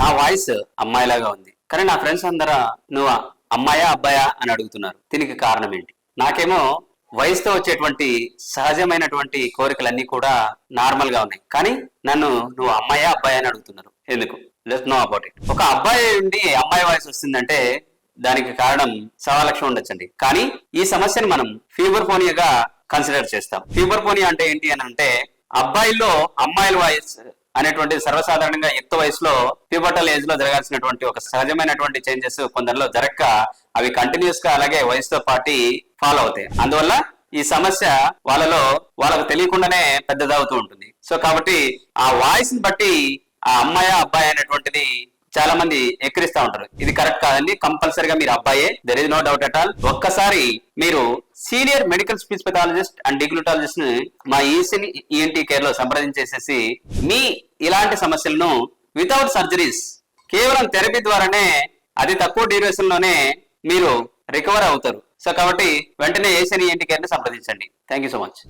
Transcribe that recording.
నా వాయిస్ అమ్మాయిలాగా ఉంది, కానీ నా ఫ్రెండ్స్ అందరూ నువ్వు అమ్మాయా అబ్బాయా అని అడుగుతున్నారు. దీనికి కారణం ఏంటి? నాకేమో వయసుతో వచ్చేటువంటి సహజమైనటువంటి కోరికలన్నీ కూడా నార్మల్ గా ఉన్నాయి, కానీ నన్ను నువ్వు అమ్మాయా అబ్బాయా అని అడుగుతున్నారు. ఎందుకు? Let's know about it. ఒక అబ్బాయి నుండి అమ్మాయి వాయిస్ వస్తుందంటే దానికి కారణం సవాలక్షం ఉండొచ్చండి. కానీ ఈ సమస్యను మనం ఫీబర్ఫోనియాగా కన్సిడర్ చేస్తాం. ఫీబర్ఫోనియా అంటే ఏంటి అని అంటే, అబ్బాయిల్లో అమ్మాయిల వాయిస్ అనేటువంటి సర్వసాధారణంగా యుక్త వయసులో ప్యూబర్టల్ ఏజ్ లో జరగాల్సినటువంటి ఒక సహజమైనటువంటి చేంజెస్ కొందరిలో జరగక అవి కంటిన్యూస్ గా అలాగే వయసుతో పాటు ఫాలో అవుతాయి. అందువల్ల ఈ సమస్య వాళ్ళకు తెలియకుండానే పెద్దదవుతూ ఉంటుంది. సో కాబట్టి ఆ వాయిస్ ని బట్టి ఆ అమ్మాయి అబ్బాయి అనేటువంటిది చాలా మంది ఎక్కిరిస్తా ఉంటారు. ఇది కరెక్ట్ కాదండి, కంపల్సరీగా మీరు అబ్బాయే, there is no doubt at all. ఒక్కసారి మీరు senior medical speech pathologist and deglutologist ని మా ఈఎన్టీ కేర్ లో సంప్రదించేసేసి మీ ఇలాంటి సమస్యలను వితౌట్ సర్జరీస్ కేవలం థెరపీ ద్వారానే అతి తక్కువ డ్యూరేషన్ లోనే మీరు రికవర్ అవుతారు. సో కాబట్టి వెంటనే ఈఎన్టీ కేర్ ని సంప్రదించండి. Thank you so much.